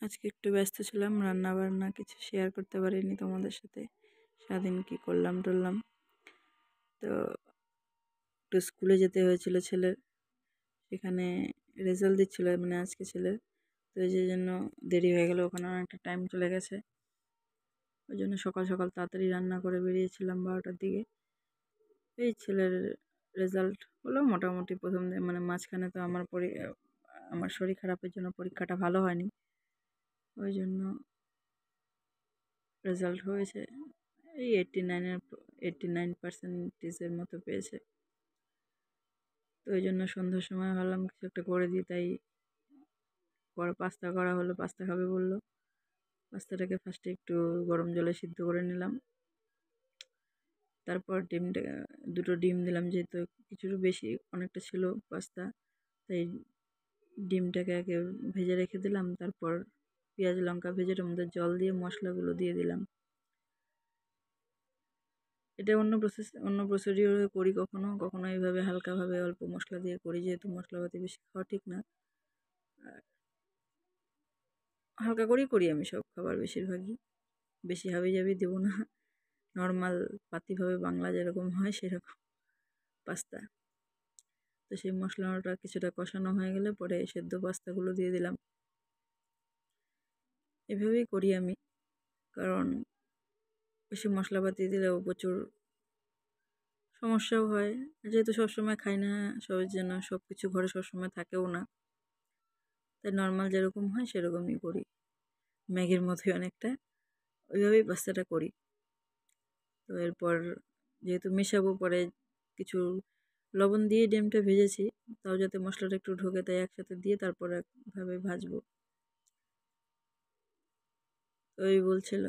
আজকে একটু ব্যস্ত ছিলাম, রান্না বান্না কিছু শেয়ার করতে পারিনি তোমাদের সাথে। সারাদিন কি করলাম টরলাম। তো একটু স্কুলে যেতে হয়েছিল ছেলের, সেখানে রেজাল্ট দিচ্ছিল মানে আজকে ছেলের। তো সেই জন্য দেরি হয়ে গেল, ওখানে অনেকটা টাইম চলে গেছে। ওই জন্য সকাল সকাল তাড়াতাড়ি রান্না করে বেরিয়েছিলাম 12টার দিকে। এই ছেলের রেজাল্ট হলো মোটামুটি প্রথম মানে মাঝখানে তো আমার শরীর খারাপের জন্য পরীক্ষাটা ভালো হয়নি। ওই জন্য রেজাল্ট হয়েছে এই 89% মতো পেয়েছে। তো ওই জন্য সন্ধ্যার সময় ভাবলাম কিছু একটা করে দিই, তাই পাস্তা করা হলো। পাস্তা খাবে বললো। পাস্তাটাকে ফার্স্টে একটু গরম জলে সিদ্ধ করে নিলাম, তারপর দুটো ডিম দিলাম, যেহেতু কিছুর বেশি অনেকটা ছিল পাস্তা, তাই ডিমটাকে আগে ভেজে রেখে দিলাম। তারপর পেঁয়াজ লঙ্কা ভেজে ওর মধ্যে জল দিয়ে মশলাগুলো দিয়ে দিলাম। এটা অন্য প্রসিডিওরে করি, কখনো কখনো এইভাবে হালকাভাবে অল্প মশলা দিয়ে করি, যেহেতু মশলাপাতি বেশি খাওয়া ঠিক না। আর হালকা করেই করি আমি সব খাবার, বেশিরভাগই। বেশি হাবিজাবি দেবো না, নর্মাল পাতিভাবে বাংলা যেরকম হয় সেরকম পাস্তা। তো সেই মশলাটা কিছুটা কষানো হয়ে গেলে পরে সেদ্ধ পাস্তাগুলো দিয়ে দিলাম। এভাবেই করি আমি, কারণ বেশি মশলাপাতি দিলেও প্রচুর সমস্যাও হয়, যেহেতু সবসময় খাই না, সবার জন্য সব কিছু ঘরে সবসময় থাকেও না, তাই নর্মাল যেরকম হয় সেরকমই করি। ম্যাগির মতোই অনেকটা ওইভাবেই পাস্তাটা করি। তো এরপর যেহেতু মেশাবো, পরে কিছু লবণ দিয়ে ডিমটা ভেজেছি, তাও যাতে মশলাটা একটু ঢোকে, তাই একসাথে দিয়ে তারপর একভাবে ভাজবো। তো ওই বলছিল,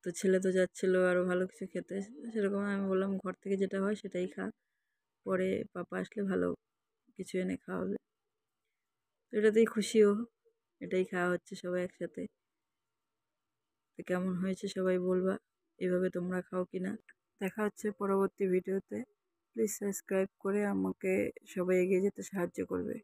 তো ছেলে তো যাচ্ছিলো আরও ভালো কিছু খেতে, সেরকম আমি বললাম ঘর থেকে যেটা হয় সেটাই খা, পরে পাপা আসলে ভালো কিছু এনে খাওয়াবে। তো এটাতেই খুশিও, এটাই খাওয়া হচ্ছে সবাই একসাথে। তো কেমন হয়েছে সবাই বলবা, এভাবে তোমরা খাও কিনা। দেখা হচ্ছে পরবর্তী ভিডিওতে। প্লিজ সাবস্ক্রাইব করে আমাকে সবাই এগিয়ে যেতে সাহায্য করবে।